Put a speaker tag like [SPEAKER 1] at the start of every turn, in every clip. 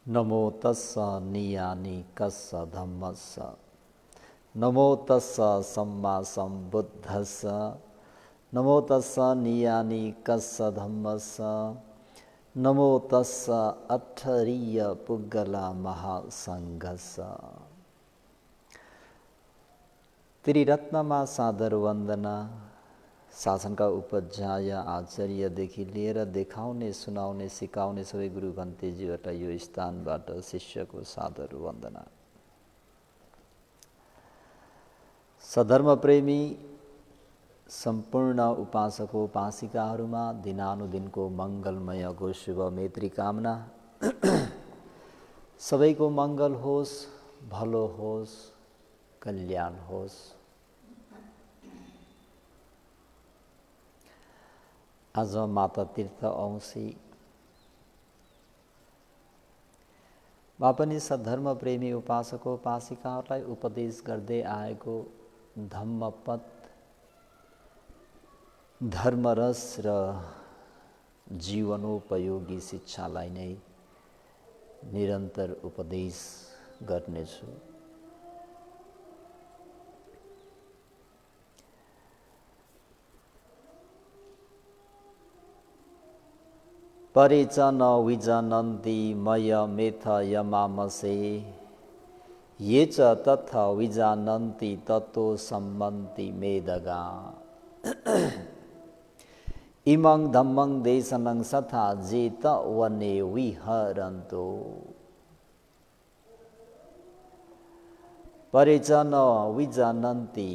[SPEAKER 1] नमो तस्स नियानि कस्स धम्मस्स नमो तस्स सम्मा सम्बुद्धस्स नमो तस्स नियानि कस्स धम्मस्स नमो तस्स अठरीय पुग्गला महासंघस्स। त्रिरत्नमा सादर वन्दना। शासनका उपाध्याय आचार्यदेखि लिएर देखाउने सुनाउने सिकाउने सबै गुरु भन्तेजीबाट यो स्थानबाट शिष्यको सादर वन्दना। सधर्मप्रेमी सम्पूर्ण उपासकोपासिकाहरूमा दिनानुदिनको मङ्गलमयको शुभ मैत्री कामना। सबैको मङ्गल होस्, भलो होस्, कल्याण होस्। आज माता तीर्थ औँसी मा पनि सद्धर्म प्रेमी उपासकोपासिकाहरूलाई उपदेश गर्दै आएको धम्मपद, धर्मरस र जीवनोपयोगी शिक्षालाई नै निरन्तर उपदेश गर्नेछु। परे च न विजानन्ति मयमेथ यमामसे ये च तथ विजानन्ति ततो सम्मन्ति मेदगा। इमं धम्मं देशनं सथा जेत वने विहरन्तो। परे च न विजानन्ति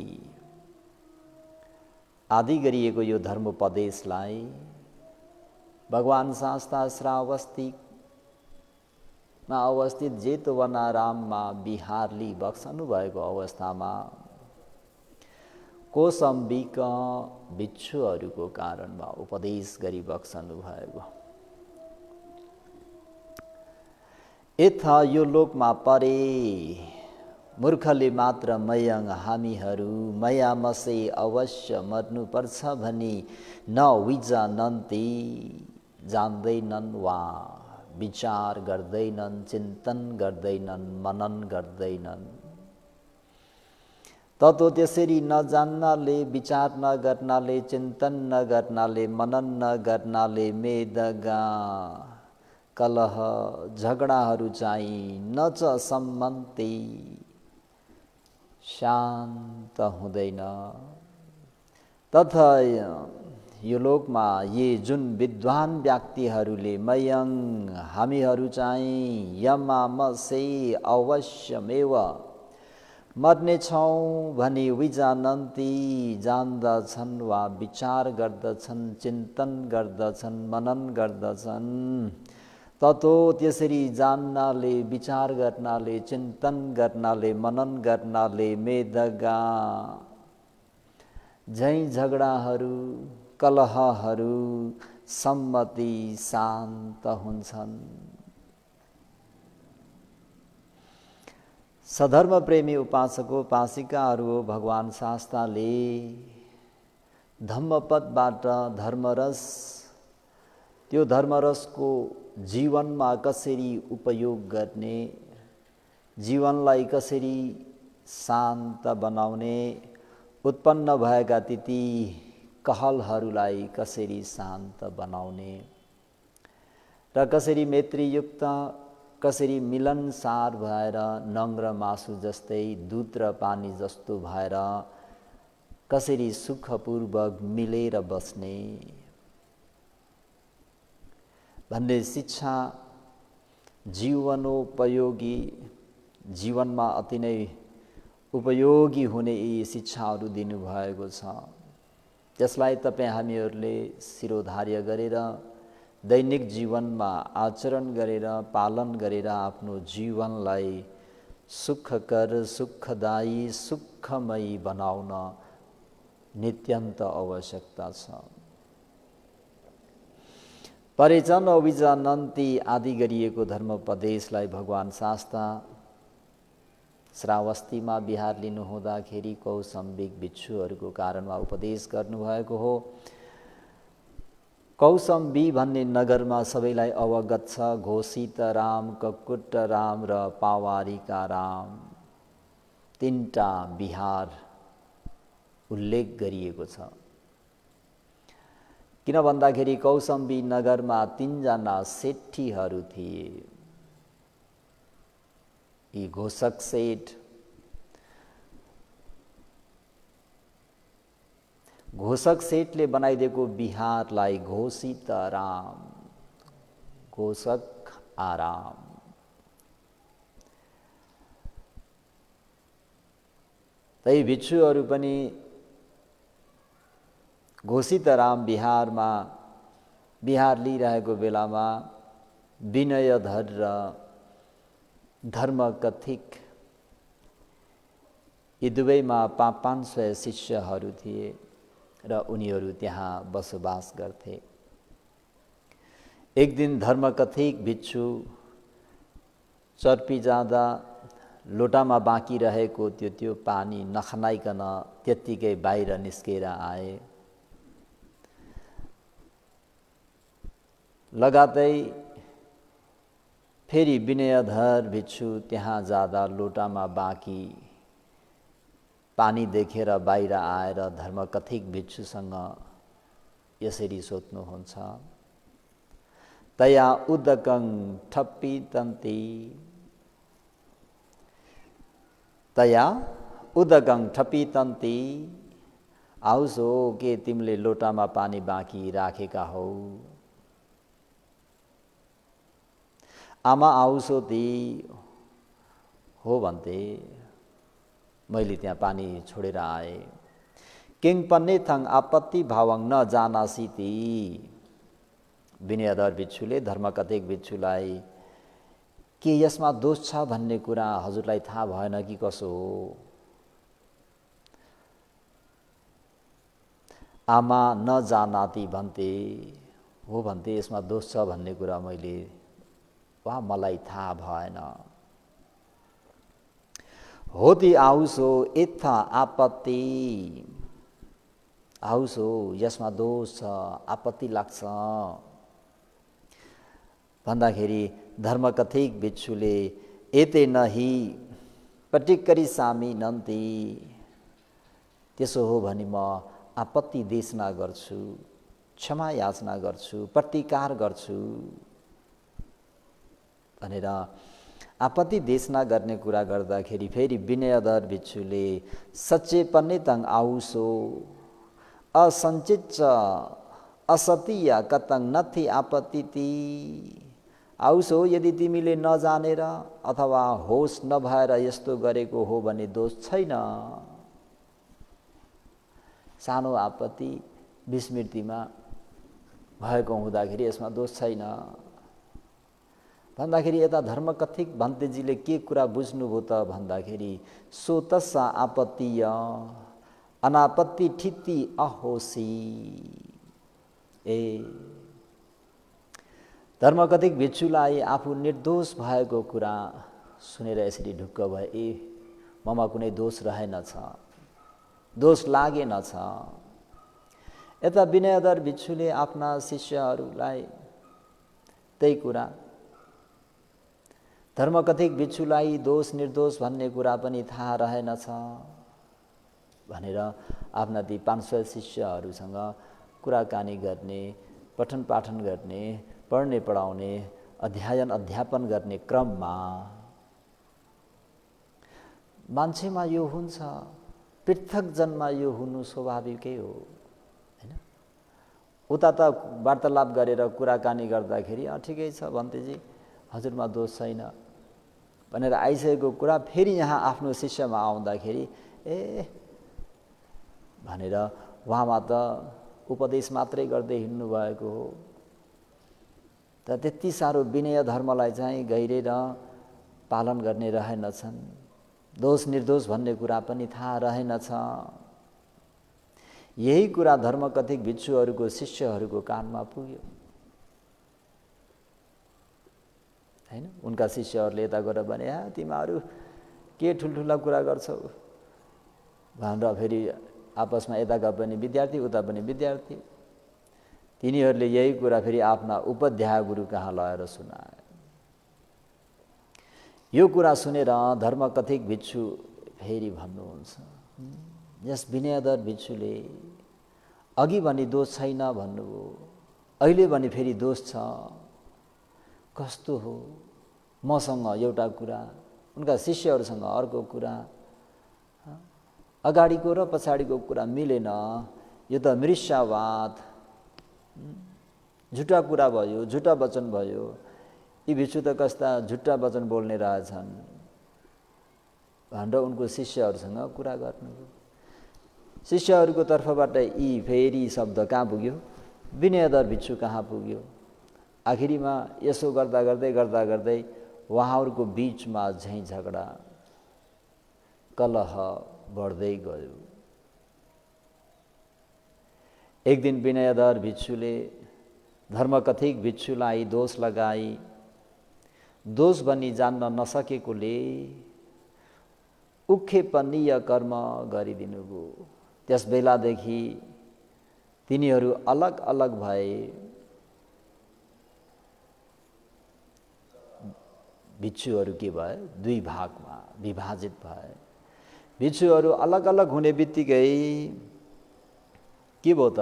[SPEAKER 1] आदि गरिएको यो धर्मोपदेशलाई भगवान शास्ता श्रावस्तीमा अवस्थित जेतवनाराममा बिहारली बक्सनु भएको अवस्थामा कौसम्बिक भिक्षुहरूको कारणमा उपदेश गरी बक्सनु भएको। यथा यो लोकमा परे मूर्खले मात्र मयङ हामीहरू मयामसे अवश्य मर्नुपर्छ भनी न विजानन्ति जान्दैनन् वा विचार गर्दैनन्, चिन्तन गर्दैनन्, मनन गर्दैनन्। ततो त्यसरी नजान्नाले, विचार नगर्नाले, चिन्तन नगर्नाले, मनन नगर्नाले मेदगा कलह झगडाहरू चाहिँ न च सम्मन्ति शान्त हुँदैन। तथा यो लोकमा ये जुन विद्वान व्यक्तिहरूले मयङ हामीहरू चाहिँ यमामसे अवश्यमेव मर्नेछौँ भनी विजानन्ति जान्दछन् वा विचार गर्दछन्, चिन्तन गर्दछन्, मनन गर्दछन्। ततो त्यसरी जान्नाले, विचार गर्नाले, चिन्तन गर्नाले, मनन गर्नाले मेदगा झैँ झगडाहरू, कलहहरू सम्मति शान्त हुन्छन्। सधर्म प्रेमी उपासकोपासिकाहरू भगवान शास्ताले धम्मपदबाट धर्मरस, त्यो धर्मरसको जीवनमा कसरी उपयोग गर्ने, जीवनलाई कसरी शान्त बनाउने, उत्पन्न भएका ती कहलहरूलाई कसरी शान्त बनाउने र कसरी मैत्रीयुक्त, कसरी मिलनसार भएर नङ्ग्र मासु जस्तै, दुध र पानी जस्तो भएर कसरी सुखपूर्वक मिलेर बस्ने भन्ने शिक्षा, जीवनोपयोगी, जीवनमा अति नै उपयोगी हुने यी शिक्षाहरू दिनुभएको छ। त्यसलाई तपाईँ हामीहरूले शिरोधार्य गरेर दैनिक जीवनमा आचरण गरेर, पालन गरेर आफ्नो जीवनलाई सुखकर, सुखदायी, सुखमयी बनाउन नित्यन्त आवश्यकता छ। परे च न विजानन्ति आदि गरिएको धर्मोपदेशलाई भगवान शास्ता श्रावस्तीमा बिहार लिनुहुँदाखेरि कौसम्बिक भिक्षुहरूको कारणमा उपदेश गर्नुभएको हो। कौसम्बी भन्ने नगरमा सबैलाई अवगत छ घोषित राम, ककुट राम र पावारीका राम, तीनटा बिहार उल्लेख गरिएको छ। किन भन्दाखेरि कौसम्बी नगरमा 3 जना सेठीहरू थिए। यी घोषक सेठ घोषकले बनाइदिएको बिहारलाई घोषित राम, घोषक आराम। तै भिक्षुहरू पनि घोषित राम बिहारमा बिहार लिइरहेको बेलामा विनयधर र धर्मकथिक यी दुवैमा 500 शिष्यहरू थिए र उनीहरू त्यहाँ बसोबास गर्थे। एक दिन धर्मकथिक भिक्षु चर्पी जाँदा लोटामा बाँकी रहेको त्यो पानी नखनाइकन त्यत्तिकै बाहिर निस्केर आए। लगातै फेरि विनयधर भिक्षु त्यहाँ जाँदा लोटामा बाँकी पानी देखेर बाहिर आएर धर्मकथिक भिक्षुसँग यसरी सोध्नुहुन्छ, तया उदकं ठप्पितन्ति, तया उदकं ठप्पितन्ति, आओस् हो के तिमीले लोटामा पानी बाँकी राखेका हौ? आमा आओस् हो ती, हो भन्थे, मैले त्यहाँ पानी छोडेर आए। किङ पन्ने थङ आपत्ति भावङ न जानासिति, विनयधर भिक्षुले धर्मकथिक भिक्षुलाई के यसमा दोष छ भन्ने कुरा हजुरलाई थाहा भएन कि कसो हो? आमा न जानाति भन्थे, हो भन्थे यसमा दोष छ भन्ने कुरा मलाई थाहा भएन। होती आओस् हो यथा आपत्ति, आओस् हो यसमा दोष छ, आपत्ति लाग्छ भन्दाखेरि धर्मकथिक भिक्षुले एते नही पटिक्करी सामी नन्ती, त्यसो हो भने म आपत्ति देशना गर्छु, क्षमा याचना गर्छु, प्रतिकार गर्छु भनेर आपत्ति देशना गर्ने कुरा गर्दाखेरि फेरि विनयधर भिक्षुले सच्चे पन्ने तङ आउसो असञ्चित असतीय कतङ नथी आपत्ति ती, आउसो यदि तिमीले नजानेर अथवा होस नभएर यस्तो गरेको हो भने दोष छैन। सानो आपत्ति विस्मृतिमा भएको हुँदाखेरि यसमा दोष छैन भन्दाखेरि यता धर्मकथिक भन्तेजीले के कुरा बुझ्नुभयो त भन्दाखेरि सोतस्सा आपत्तिय अनापत्ति ठित्ती अहोसी। धर्मकथिक भिक्षुलाई आफू निर्दोष भएको कुरा सुनेर यसरी ढुक्क भए, ममा कुनै दोष रहेनछ, दोष लागेनछ। यता विनयधर भिक्षुले आफ्ना शिष्यहरूलाई त्यही कुरा, धर्मकथिक भिक्षुलाई दोष निर्दोष भन्ने कुरा पनि थाहा रहेनछ भनेर आफ्ना ती 500 शिष्यहरूसँग कुराकानी गर्ने, पठन पाठन गर्ने, पढ्ने पढाउने, अध्ययन अध्यापन गर्ने क्रममा मान्छेमा यो हुन्छ, पृथक जन्ममा यो हुनु स्वाभाविकै हो हैन। उता त वार्तालाप गरेर कुराकानी गर्दाखेरि ठिकै छ भन्तेजी, हजुरमा दोष छैन भनेर आइसकेको कुरा फेरि यहाँ आफ्नो शिष्यमा आउँदाखेरि भनेर उहाँमा त उपदेश मात्रै गर्दै हिँड्नु भएको हो, त त्यति साह्रो विनय धर्मलाई चाहिँ गहिरेर पालन गर्ने रहेनछन्, दोष निर्दोष भन्ने कुरा पनि थाहा रहेनछ। यही कुरा धर्मकथिक भिक्षुहरूको शिष्यहरूको कानमा पुग्यो हैन। उनका शिष्यहरूले यता गएर भने तिमीहरू के ठुल्ठुला कुरा गर्छौ भनेर फेरि आपसमा यताका पनि विद्यार्थी उता पनि विद्यार्थी तिनीहरूले यही कुरा फेरि आफ्ना उपाध्याय गुरु कहाँ लगेर सुनाए। यो कुरा सुनेर धर्मकथिक भिक्षु फेरि भन्नुहुन्छ, यस विनयधर भिक्षुले अघि भने दोष छैन भन्नुभयो, अहिले भने फेरि दोष छ, कस्तो हो? मसँग एउटा कुरा, उनका शिष्यहरूसँग अर्को कुरा, अगाडिको र पछाडिको कुरा मिलेन। यो त मृष्यावाद, झुटा कुरा भयो, झुटा वचन भयो। यी भिक्षु त कस्ता झुटा वचन बोल्ने रहेछन् भनेर उनको शिष्यहरूसँग कुरा गर्नुभयो। शिष्यहरूको तर्फबाट यी फेरि शब्द कहाँ पुग्यो? विनयधर भिक्षु कहाँ पुग्यो। आखिरीमा यसो गर्दा गर्दै गर्दा गर्दै उहाँहरूको बीचमा झैँ झगडा कलह बढ्दै गयो। एक दिन विनयधर भिक्षुले धर्मकथिक भिक्षुलाई दोष लगाई, दोष भनी जान्न नसकेकोले उख्खेपनीय कर्म गरिदिनुभयो। त्यस बेलादेखि तिनीहरू अलग अलग भए। भिक्षुहरू के भए? दुई भागमा विभाजित भए। भिक्षुहरू अलग अलग हुने बित्तिकै के भयो त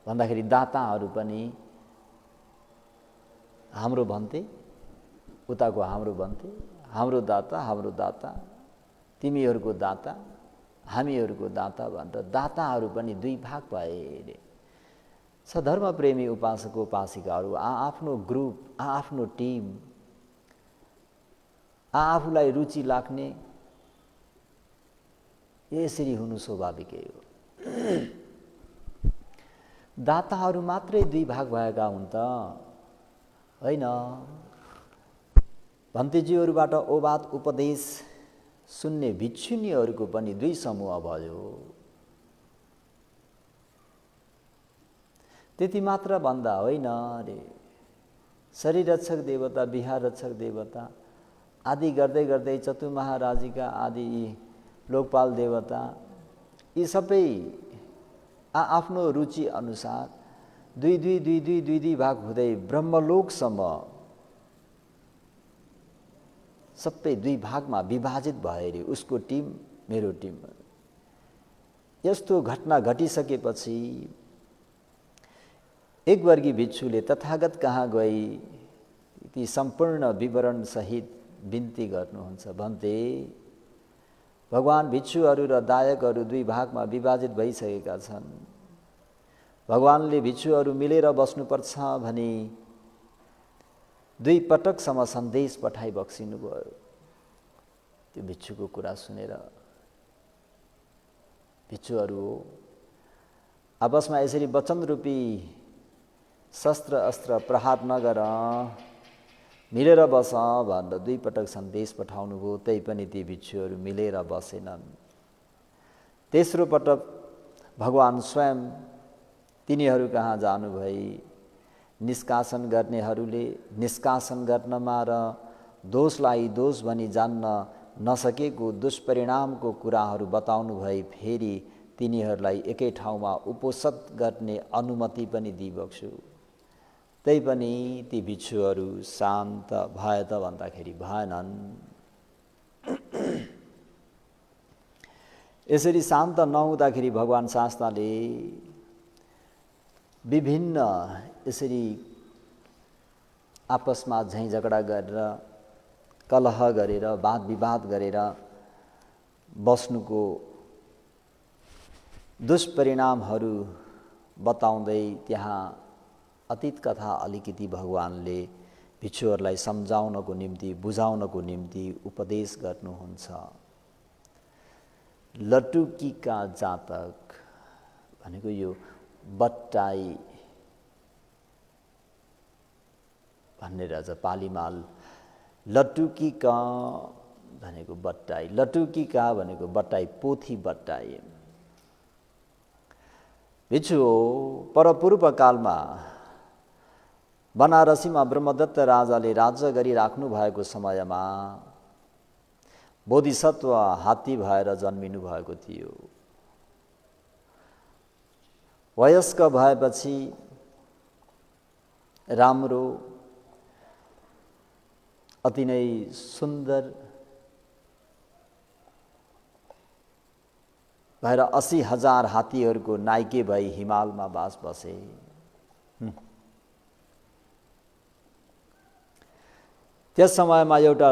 [SPEAKER 1] भन्दाखेरि दाताहरू पनि हाम्रो भन्थे, उताको हाम्रो भन्थे, हाम्रो दाता, तिमीहरूको दाता, हामीहरूको दाता भनेर दाताहरू पनि दुई भाग भए अरे। सधर्मप्रेमी उपासक उपासिकाहरू आफ्नो ग्रुप, आफ्नो टिम, आफूलाई रुचि लाग्ने यसरी हुनु स्वाभाविकै हो। दाताहरू मात्रै दुई भाग भएका हुन् त होइन। भन्तेजीहरूबाट ओबात उपदेश सुन्ने भिक्षुनीहरूको पनि दुई समूह भयो। त्यति मात्र भन्दा होइन अरे। शरीर रक्षक देवता, विहार रक्षक देवता आदि गर्दै गर्दै चतुर्महाराजिका आदि लोकपाल देवता, यी सबै आफ्नो रुचि अनुसार दुई दुई दुई दुई दुई दुई भाग हुँदै ब्रह्मलोकसम्म सबै दुई भागमा विभाजित भए रे। उसको टिम, मेरो टिम। यस्तो घटना घटिसकेपछि एक वर्गी भिक्षुले तथागत कहाँ गई ती सम्पूर्ण विवरण सहित बिन्ती गर्नुहुन्छ। भन्थे, भगवान भिक्षुहरू र दायकहरू दुई भागमा विभाजित भइसकेका छन्। भगवानले भिक्षुहरू मिलेर बस्नुपर्छ भनी दुई पटकसम्म सन्देश पठाइ बक्सिनु भयो। त्यो भिक्षुको कुरा सुनेर भिक्षुहरू आपसमा यसरी वचन रूपी शस्त्र अस्त्र प्रहार नगर, मिलेर बस भनेर दुई पटक सन्देश पठाउनु भयो। त्यही पनि ती भिक्षुहरू मिलेर बसेनन्। तेस्रो पटक भगवान स्वयं तिनीहरू कहाँ जानुभई। निष्कासन गर्नेहरूले निष्कासन गर्नमा र दोषलाई दोष भनी जान्न नसकेको दुष्परिणामको कुराहरू बताउनु भई फेरि तिनीहरूलाई एकै ठाउँमा उपोषित गर्ने अनुमति पनि दिइबक्छु। त्यही पनि ती भिक्षुहरू शान्त भए त भन्दाखेरि भएनन्। यसरी शान्त नहुँदाखेरि भगवान शास्ताले विभिन्न यसरी आपसमा झैँ झगडा गरेर कलह गरेर वाद विवाद गरेर बस्नुको दुष्परिणामहरू बताउँदै त्यहाँ अतीत कथा अलिकति भगवानले भिक्षुहरूलाई सम्झाउनको निम्ति, बुझाउनको निम्ति उपदेश गर्नुहुन्छ। लटुकीका जातक भनेको यो बट्टाई भन्ने रहेछ पालीमा। लटुकीका भनेको बट्टाई, लटुकीका भनेको बट्टाई, पोथी बट्टाई। भिक्षु परपूर्व कालमा बनारसीमा ब्रह्मदत्त राजाले राज्य गरिराख्नु भएको समयमा बोधिसत्व हात्ती भएर जन्मिनु भएको थियो। वयस्क भएपछि राम्रो अति नै सुन्दर भएर 80,000 हात्तीहरूको नाइके भई हिमालमा बास बसे। त्यस समयमा एउटा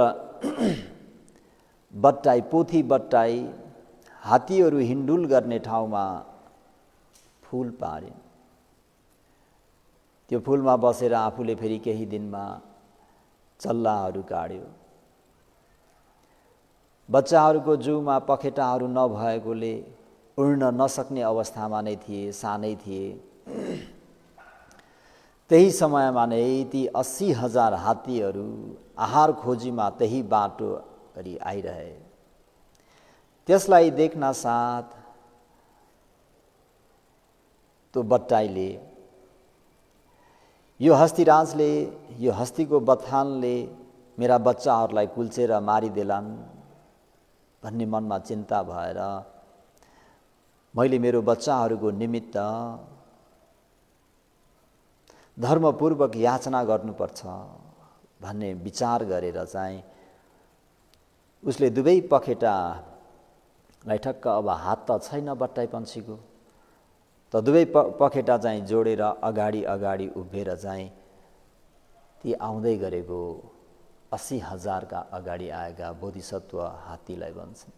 [SPEAKER 1] बट्टाई, पोथी बट्टाई हात्तीहरू हिन्डुल गर्ने ठाउँमा फूल पारे। त्यो फूलमा बसेर आफूले फेरि केही दिनमा चल्लाहरू काट्यो। बच्चाहरूको जिउमा पखेटाहरू नभएकोले उड्न नसक्ने अवस्थामा नै थिए, सानै थिए। त्यही समयमा नै ती 80,000 हात्तीहरू आहार खोजीमा त्यही बाटो गरी आइरहे। त्यसलाई देख्न साथ त्यो बट्टाईले, यो हस्तीराजले, यो हस्तीको बथानले मेरा बच्चाहरूलाई कुल्चेर मारिदेलान् भन्ने मनमा चिन्ता भएर मैले मेरो बच्चाहरूको निमित्त धर्मपूर्वक याचना गर्नुपर्छ भन्ने विचार गरेर चाहिँ उसले दुवै पखेटालाई ठक्क, अब हात त छैन बट्टाई पन्छीको, त दुवै पखेटा चाहिँ जोडेर अगाडि अगाडि उभिएर चाहिँ ती आउँदै गरेको 80,000 का अगाडि आएका बोधिसत्व हात्तीलाई भन्छन्,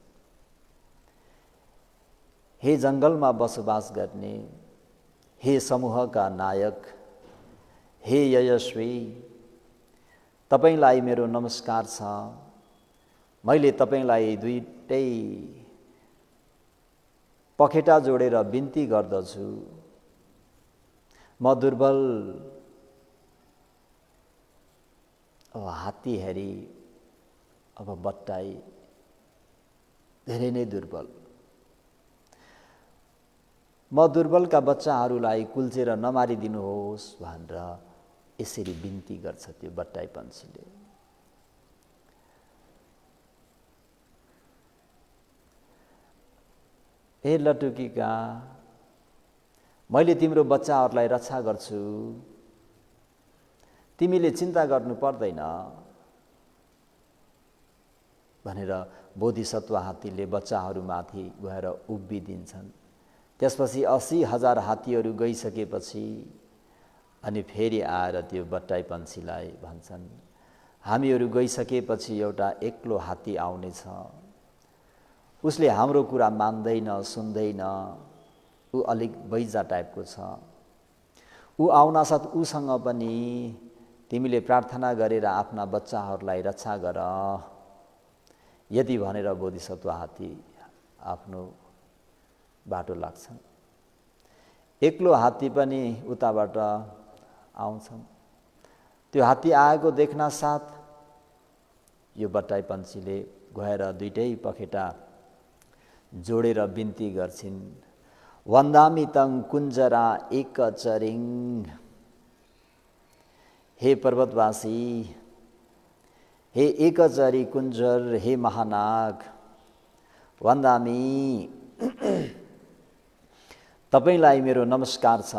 [SPEAKER 1] हे जङ्गलमा बसोबास गर्ने, हे समूहका नायक, हे यशस्वी, तपाईलाई मेरो नमस्कार छ। मैले तपाईलाई दुईटै पखेटा जोडेर बिन्ती गर्दछु। म दुर्बल, अब हात्ती हेरी अब बट्टाई धेरै नै दुर्बल। म दुर्बलका बच्चाहरूलाई कुल्चेर नमारिदिनुहोस् भनेर यसरी बिन्ती गर्छ त्यो बट्टाई पन्छीले। हे लटुकीका, मैले तिम्रो बच्चाहरूलाई रक्षा गर्छु, तिमीले चिन्ता गर्नु पर्दैन भनेर बोधिसत्व हात्तीले बच्चाहरूमाथि गएर उभिदिन्छन्। त्यसपछि 80,000 हात्तीहरू गइसकेपछि अनि फेरि आएर त्यो बट्टाई पन्छीलाई भन्छन्, हामीहरू गइसकेपछि एउटा एक्लो हात्ती आउनेछ। उसले हाम्रो कुरा मान्दैन, सुन्दैन, ऊ अलिक बैजा टाइपको छ। ऊ आउनासाथ उसँग पनि तिमीले प्रार्थना गरेर आफ्ना बच्चाहरूलाई रक्षा गर। यदि भनेर बोधिसत्व हात्ती आफ्नो बाटो लाग्छन्। एक्लो हात्ती पनि उताबाट आउँछन्। त्यो हात्ती आएको देख्न साथ यो बट्टाई पन्छीले गएर दुईटै पखेटा जोडेर बिन्ती गर्छिन्, वन्दामि तं कुञ्जरा एक चरिङ, हे पर्वतवासी, हे एकचरी कुञ्जर, हे महानाग, वन्दामि, तपाईलाई मेरो नमस्कार छ।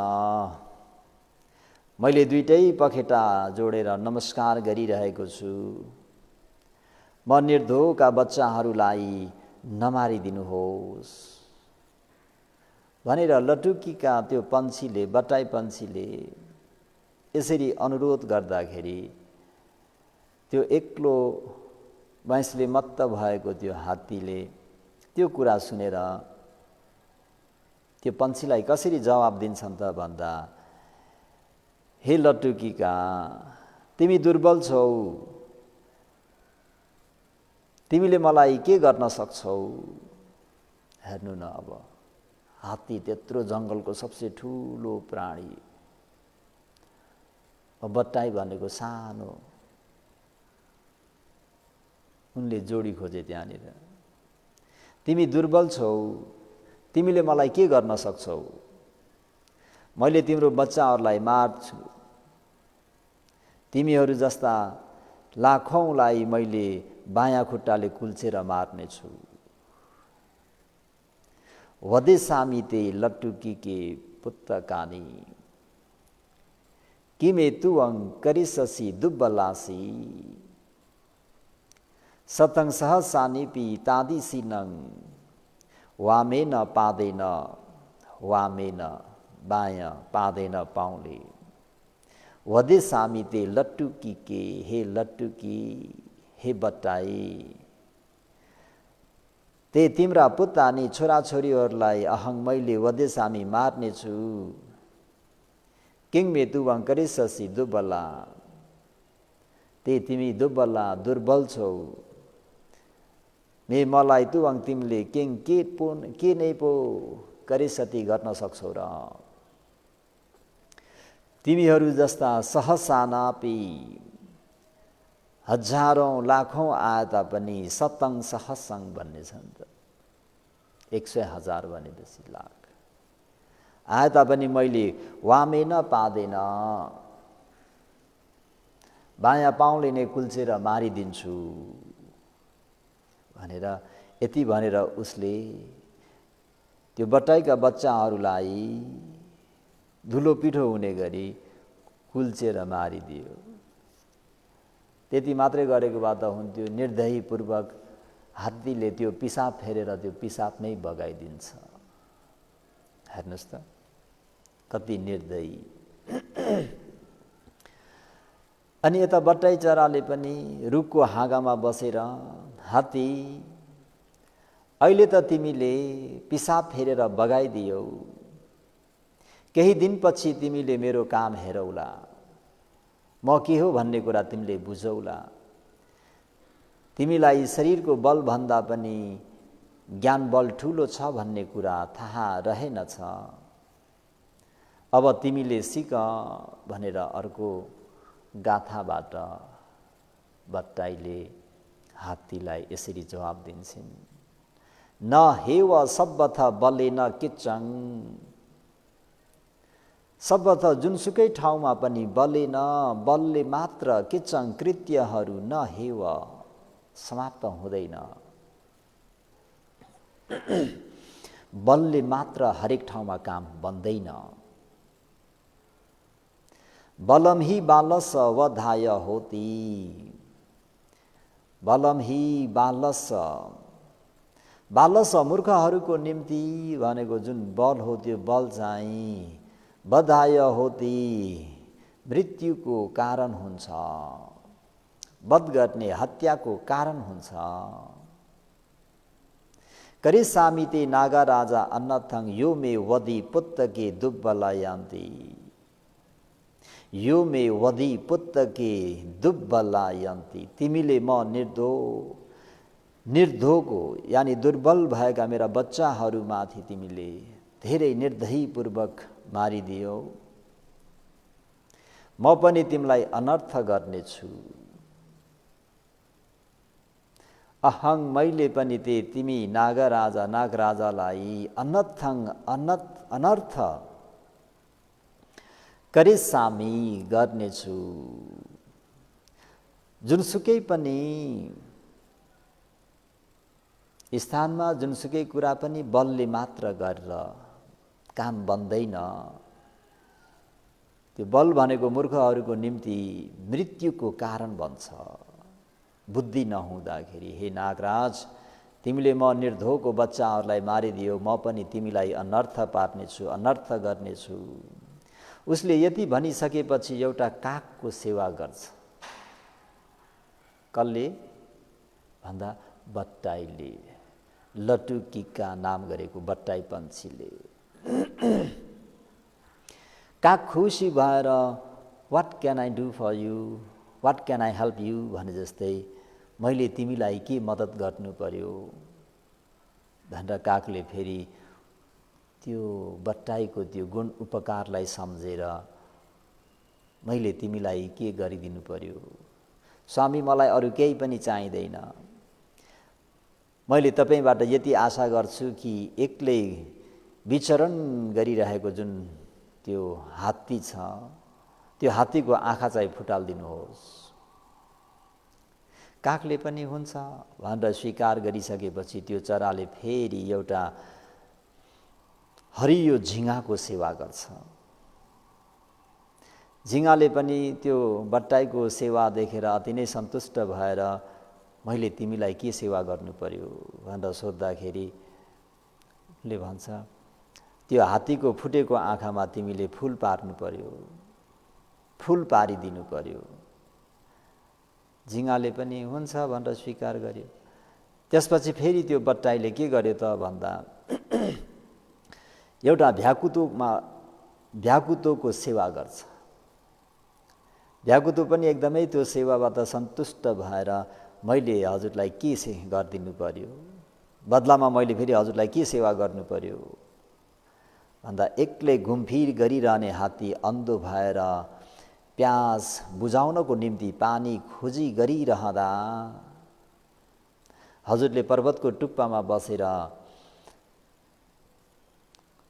[SPEAKER 1] मैले दुईटै पखेटा जोडेर नमस्कार गरिरहेको छु। म निर्धोका बच्चाहरूलाई नमारिदिनुहोस् भनेर लटुकीका त्यो पन्छीले, बट्टाई पन्छीले यसरी अनुरोध गर्दाखेरि त्यो एक्लो भैँसले मत्त भएको त्यो हात्तीले त्यो कुरा सुनेर त्यो पन्छीलाई कसरी जवाब दिन्छन् त भन्दा, हे लटुकीका, तिमी दुर्बल छौ, तिमीले मलाई के गर्न सक्छौ? हेर्नु न, अब हात्ती त्यत्रो जङ्गलको सबसे ठुलो प्राणी, बट्टाई भनेको सानो, उनले जोडी खोजे त्यहाँनिर। तिमी दुर्बल छौ, तिमीले मलाई के गर्न सक्छौ? मैले तिम्रो बच्चाहरूलाई मार्छु। तिमीहरू जस्ता लाखौँलाई मैले बायाँ खुट्टाले कुल्चेर मार्नेछु। वदेसामी ते लट्टुकी के पुत्तकानी किमे तुवं करिससी दुब्बलासी सतंग सहसानिपी तादिसिनंग वामेन पादेन वामेन बायाँ पादेन पाउले वधे सामी ते लट्टुकी के हे लट्टुकी हे बट्टाई ते तिम्रा पुत्तानी छोराछोरीहरूलाई अहङ मैले वधे सामी मार्नेछु किङमे तुवं करिससी दुब्बला ते तिमी दुब्बला दुर्बल छौ मे मलाई तुवङ तिमीले के नै पो करिसती गर्न सक्छौ र तिमीहरू जस्ता सहसानापी हजारौं लाखौं आए तापनि सतङ सहसङ भन्ने छ नि त 100,000 भनेपछि लाख आए तापनि मैले वामेन पादेन बायाँ पाउले नै कुल्चेर मारिदिन्छु भनेर यति भनेर उसले त्यो बट्टाईका बच्चाहरूलाई धुलो पिठो हुने गरी कुल्चेर मारिदियो। त्यति मात्रै गरेको भए त हुन्थ्यो, निर्दयीपूर्वक हात्तीले त्यो पिसाब फेरेर त्यो पिसाब नै बगाइदिन्छ। हेर्नुहोस् त कति निर्दयी। अनि यता बट्टाई चराले पनि रुखको हाँगामा बसेर हात्ती अहिले त तिमीले पिसाब फेरेर बगाइदियौ, केही दिनपछि तिमीले मेरो काम हेरौला, म के हो भन्ने कुरा तिमीले बुझौला। तिमीलाई शरीरको बल भन्दा पनि ज्ञान बल ठुलो छ भन्ने कुरा थाहा रहेनछ। अब तिमीले सिक भनेर अर्को गाथाबाट बट्टाईले हात्तीलाई यसरी जवाब दिन्छन्, न हेव सब्बथ बलेन किच्चङ। सब्बथ जुनसुकै ठाउँमा पनि बलेन, बलले मात्र किच्चङ कृत्यहरू न हेव समाप्त हुँदैन। बलले मात्र हरेक ठाउँमा काम बन्दैन। बलम हि बालस वधाय होती, बलम हि बालस, बालस मूर्खहरूको निम्ति भनेको जुन बल हो त्यो बल चाहिँ बधाय होती मृत्युको कारण हुन्छ, वध गर्ने हत्याको कारण हुन्छ। करिसामिते नागा राजा अन्नथङ यो मे वधि पुत्तके दुब्बलायान्ति, यो मे वधि पुत्तके दुब्बलायन्ति। तिमीले म निर्धोको यानी दुर्बल भएका मेरा बच्चाहरूमाथि तिमीले धेरै निर्दयीपूर्वक मारिदियौ, म पनि तिमीलाई अनर्थ गर्नेछु। अहङ मैले पनि ते तिमी नागराजा नागराजालाई अनर्थ करिसामी गर्नेछु। जुनसुकै पनि स्थानमा जुनसुकै कुरा पनि बलले मात्र गरेर काम बन्दैन। त्यो बल भनेको मूर्खहरूको निम्ति मृत्युको कारण बन्छ बुद्धि नहुँदाखेरि। हे नागराज तिमीले म निर्धोको बच्चाहरूलाई मारिदियो, म पनि तिमीलाई अनर्थ पार्नेछु, अनर्थ गर्नेछु। उसले यति भनिसकेपछि एउटा कागको सेवा गर्छ। कसले भन्दा बट्टाईले, लटुकीका नाम गरेको बट्टाई पन्छीले। काग खुसी भएर what can I do for you, what can I help you भने जस्तै मैले तिमीलाई के मद्दत गर्नु पर्यो भनेर कागले फेरि त्यो बट्टाईको त्यो गुण उपकारलाई सम्झेर मैले तिमीलाई के गरिदिनु पर्यो। स्वामी मलाई अरू केही पनि चाहिँदैन, मैले तपाईबाट यति आशा गर्छु कि एक्लै विचरण गरिरहेको जुन त्यो हात्ती छ त्यो हात्तीको आँखा चाहिँ फुटाल्दिनुहोस्। कागले पनि हुन्छ भनेर स्वीकार गरिसकेपछि त्यो चराले फेरि एउटा हरियो झिँगाको सेवा गर्छ। झिँगाले पनि त्यो बट्टाईको सेवा देखेर अति नै सन्तुष्ट भएर मैले तिमीलाई के सेवा गर्नु पर्यो भनेर सोद्धाखेरि ले भन्छ त्यो हात्तीको फुटेको आँखामा तिमीले फुल पार्नु पर्यो, फुल पारिदिनु पर्यो। झिँगाले पनि हुन्छ भनेर स्वीकार गर्यो। त्यसपछि फेरि त्यो बट्टाईले के गर्यो त भन्दा एउटा भ्याकुतोको सेवा गर्छ। भ्याकुतो पनि एकदमै त्यो सेवाबाट सन्तुष्ट भएर मैले हजुरलाई के गरिदिनु पर्यो, बदलामा मैले फेरि हजुरलाई के सेवा गर्नु पर्यो भन्दा एक्लै घुमफिर गरिरहने हात्ती अन्धो भएर प्यास बुझाउनको निम्ति पानी खोजी गरिरहँदा हजुरले पर्वतको टुप्पामा बसेर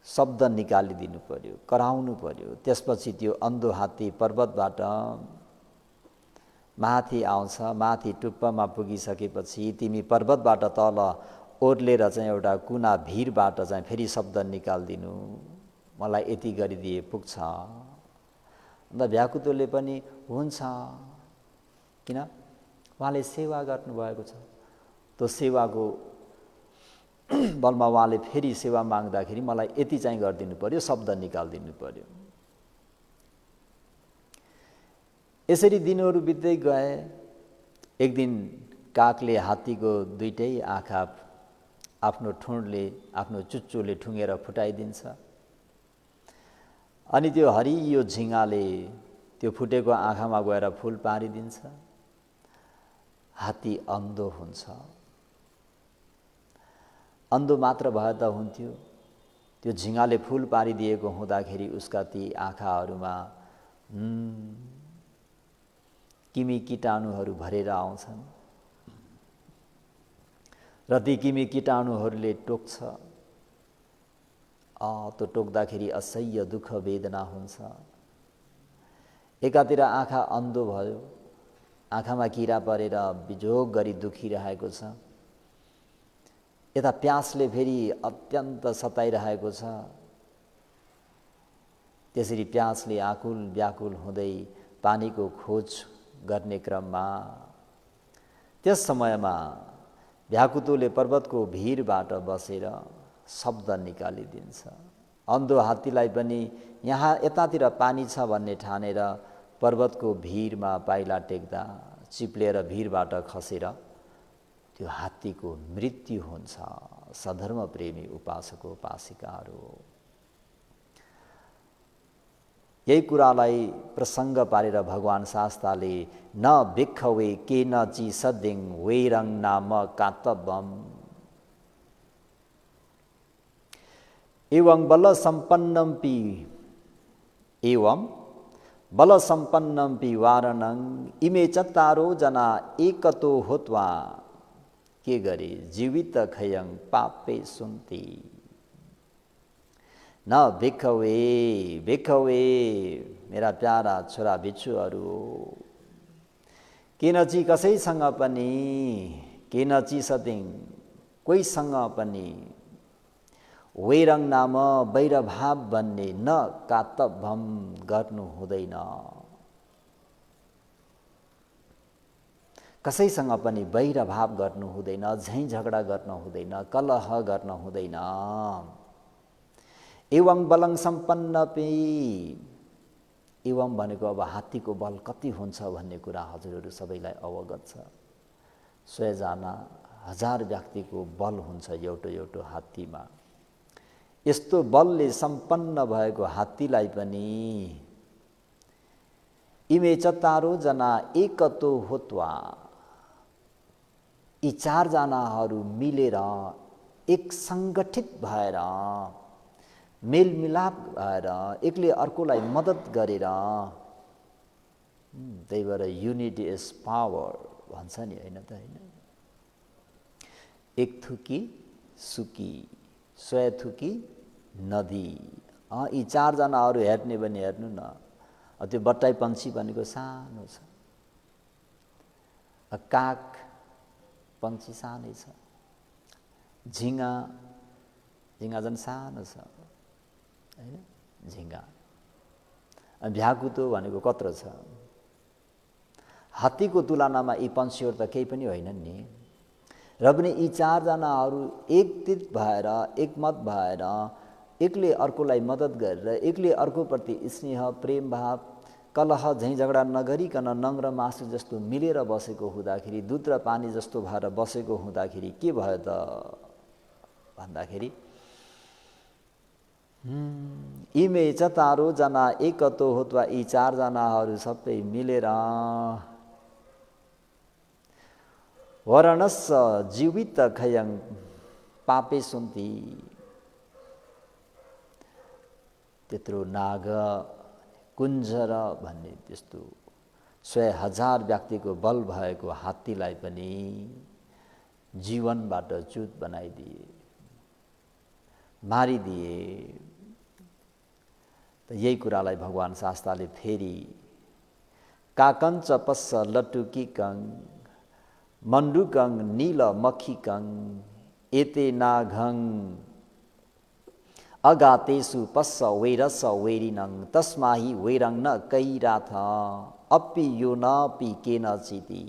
[SPEAKER 1] शब्द निकालिदिनु पर्यो, कराउनु पर्यो। त्यसपछि त्यो अन्धो हात्ती पर्वतबाट माथि आउँछ। माथि टुप्पामा पुगिसकेपछि तिमी पर्वतबाट तल ओर्लेर चाहिँ एउटा कुना भिरबाट चाहिँ फेरि शब्द निकालिदिनु, मलाई यति गरिदिए पुग्छ। अन्त भ्याकुतोले पनि हुन्छ, किन उहाँले सेवा गर्नुभएको छ। त्यो सेवाको बलमा उहाँले फेरि सेवा माग्दाखेरि मलाई यति चाहिँ गरिदिनु पर्यो, शब्द निकालिदिनु पर्यो। यसरी दिनहरू बित्दै गए। एक दिन कागले हात्तीको दुईटै आँखा आफ्नो ठुँडले आफ्नो चुच्चोले ठुँगेर फुटाइदिन्छ। अनि त्यो हरियो झिँगाले त्यो फुटेको आँखामा गएर फुल पारिदिन्छ। हात्ती अन्धो हुन्छ। अन्धो मात्र भए त हुन्थ्यो, त्यो झिँगाले फुल पारिदिएको हुँदाखेरि उसका ती आँखाहरूमा किमी कीटाणुहरू भरेर आउँछन् र ती किमी कीटाणुहरूले टोक्छ। त्यो टोक्दाखेरि असह्य दुःख वेदना हुन्छ। एकातिर आँखा अन्धो भयो, आँखामा किरा परेर बिजोग गरी दुखिरहेको छ। यता प्यासले फेरि अत्यन्त सताइरहेको छ। त्यसरी प्यासले आकुल व्याकुल हुँदै पानीको खोज गर्ने क्रममा त्यस समयमा भ्याकुतोले पर्वतको भिरबाट बसेर शब्द निकालिदिन्छ। अन्धो हात्तीलाई पनि यहाँ यतातिर पानी छ भन्ने ठानेर पर्वतको भिरमा पाइला टेक्दा चिप्लेर भिरबाट खसेर त्यो हात्तीको मृत्यु हुन्छ। सधर्म प्रेमी उपासक उपासिकाहरू, यही कुरालाई प्रसङ्ग पारेर भगवान शास्ताले न भिक्खवे केन चिसदिङ वेरङ नाम कातबम एवं बल सम्पन्नम्पि वारणं इमे चत्तारो जना एकतो होत्वा के गरे जीवित खयं पापे सुन्ति। न भिक्खवे भिक्खवे मेरा प्यारा छोरा बिच्छुहरू, केनची कसैसँग पनि केनची सदिङ कोहीसँग पनि वैरङ नाम वैरभाव भन्ने न कातभम गर्नु हुँदैन। कसैसँग पनि वैरभाव गर्नु हुँदैन, झैँ झगडा गर्न हुँदैन, कलह गर्न हुँदैन। एवं बलं सम्पन्नपि, एवं भनेको अब हात्तीको बल कति हुन्छ भन्ने कुरा हजुरहरू सबैलाई अवगत छ। 100 जना 1000 व्यक्तिको बल हुन्छ एउटा हात्तीमा। यस्तो बलले सम्पन्न भएको हात्तीलाई पनि इमे चत्तारो जना एकतो होत्वा, यी 4 जनाहरू मिलेर एक सङ्गठित भएर मेलमिलाप भएर एकले अर्कोलाई मद्दत गरेर, त्यही भएर युनिटी इज पावर भन्छ नि, होइन त? होइन, एक थुकी सुकी 100 थुकी नदी। यी 4 जनाहरू हेर्ने भने हेर्नु न, त्यो बट्टाई पन्छी भनेको सानो छ, काग पन्छी सानै छ, झिँगा झन् सानो छ, हैन, झिङ्गा। अनि भ्याकुतो भनेको कत्रो छ। हात्तीको तुलनामा यी पन्छीहरू त केही पनि होइनन् नि। र पनि यी चारजनाहरू एकतित भएर, एकमत भएर, एकले अर्कोलाई मद्दत गरेर, एकले अर्कोप्रति स्नेह, प्रेम भाव, कलह झैँ झगडा नगरिकन नङ्ग्र मासु जस्तो मिलेर बसेको हुँदाखेरि, दुध र पानी जस्तो भएर बसेको हुँदाखेरि के भयो त भन्दाखेरि इमे चतारो जना एकतो होत्वा, यी चारजनाहरू सबै मिलेर वरणस्स जीवित खयं पापे सुन्ती, त्यत्रो नाग कुञ्जर भन्ने त्यस्तो 100,000 व्यक्तिको बल भएको हात्तीलाई पनि जीवनबाट च्युत बनाइदिए, मारिदिए। त यही कुरालाई भगवान शास्ताले फेरि काकञ्च पस्स लटुकिकं मण्डुकं नील मखिकं एते नाघं अगातेषु पस्स वैरस वैरिणं तस्माहि वैरं न कैराथ अपि यो न पि केनचिति।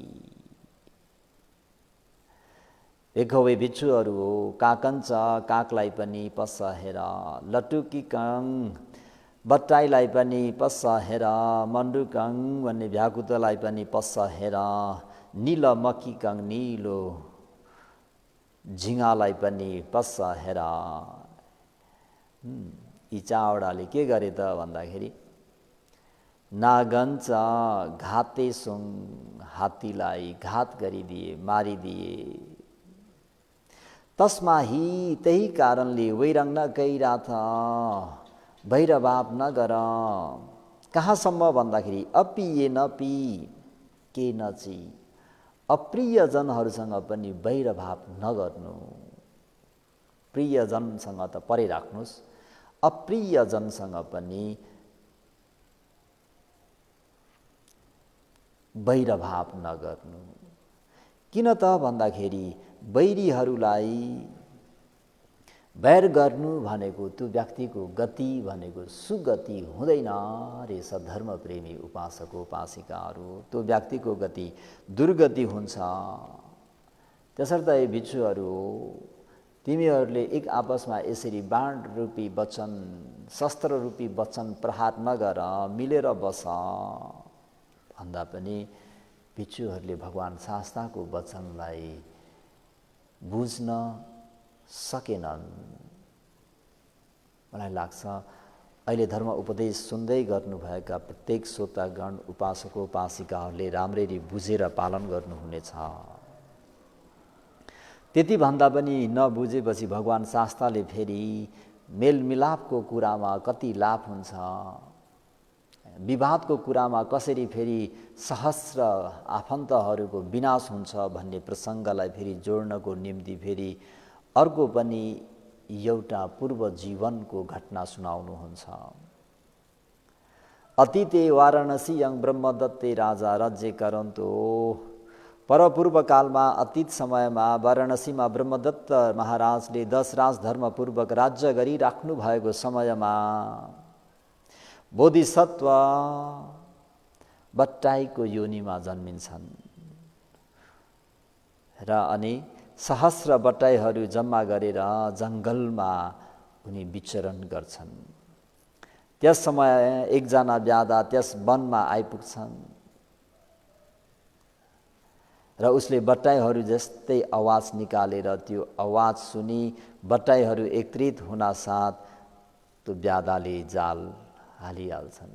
[SPEAKER 1] देखौ वे बिच्छुहरू हो, काकञ्च कागलाई पनि पस्छ हेर, लटुकिकं बट्टाईलाई पनि पस्छ हेर, मण्डुकं भन्ने भ्याकुतोलाई पनि पस्छ हेर, नील मखिकं नीलो झिँगालाई पनि पस्छ हेर। यी चारवटाले के गरे त भन्दाखेरि नागञ्च घातेसुङ, हात्तीलाई घात गरिदिए, मारिदिए। तस्माहि त्यही कारणले वैरङ न कैराथ, भैरभाव नगर। कहाँसम्म भन्दाखेरि अपिए नपि के नची, अप्रियजनहरूसँग पनि वैरभाव नगर्नु। प्रियजनसँग त परे राख्नुहोस्, अप्रियजनसँग पनि वैरभाव नगर्नु। किन त भन्दाखेरि वैरीहरूलाई बैर गर्नु भनेको त्यो व्यक्तिको गति भनेको सुगति हुँदैन रे सद्धर्म प्रेमी उपासक उपासिकाहरू। त्यो व्यक्तिको गति दुर्गति हुन्छ। त्यसर्थ यी भिक्षुहरू तिमीहरूले एक आपसमा यसरी बाण रूपी वचन, शस्त्र रूपी वचन प्रहार नगर, मिलेर बस भन्दा पनि भिक्षुहरूले भगवान शास्ताको वचनलाई बुझ्न सकेनन्। मलाई लाग्छ अहिले धर्म उपदेश सुन्दै गर्नुभएका प्रत्येक श्रोतागण उपासक उपासिकाहरूले राम्ररी बुझेर पालन गर्नुहुनेछ। त्यति भन्दा पनि नबुझेपछि भगवान शास्ताले फेरि मेलमिलापको कुरामा कति लाभ हुन्छ, विवादको कुरामा कसरी फेरि सहस्र आफन्तहरूको विनाश हुन्छ भन्ने प्रसङ्गलाई फेरि जोड्नको निम्ति फेरि अर्को पनि एउटा पूर्व जीवनको घटना सुनाउनुहुन्छ। अतीते वाराणसीयं ब्रह्मदत्ते राजा राज्य करन्तो। परपूर्व कालमा अतीत समयमा वाराणसीमा ब्रह्मदत्त महाराजले दशराज धर्मपूर्वक राज्य गरिराख्नु भएको समयमा बोधिसत्व बट्टाईको योनिमा जन्मिन्छन् र अनि सहस्र बट्टाईहरू जम्मा गरेर जङ्गलमा उनी विचरण गर्छन्। त्यस समय एकजना ब्यादा त्यस वनमा आइपुग्छन् र उसले बट्टाईहरू जस्तै आवाज निकालेर त्यो आवाज सुनि बट्टाईहरू एकत्रित हुनासाथ त्यो ब्यादाले जाल हालिहाल्छन्।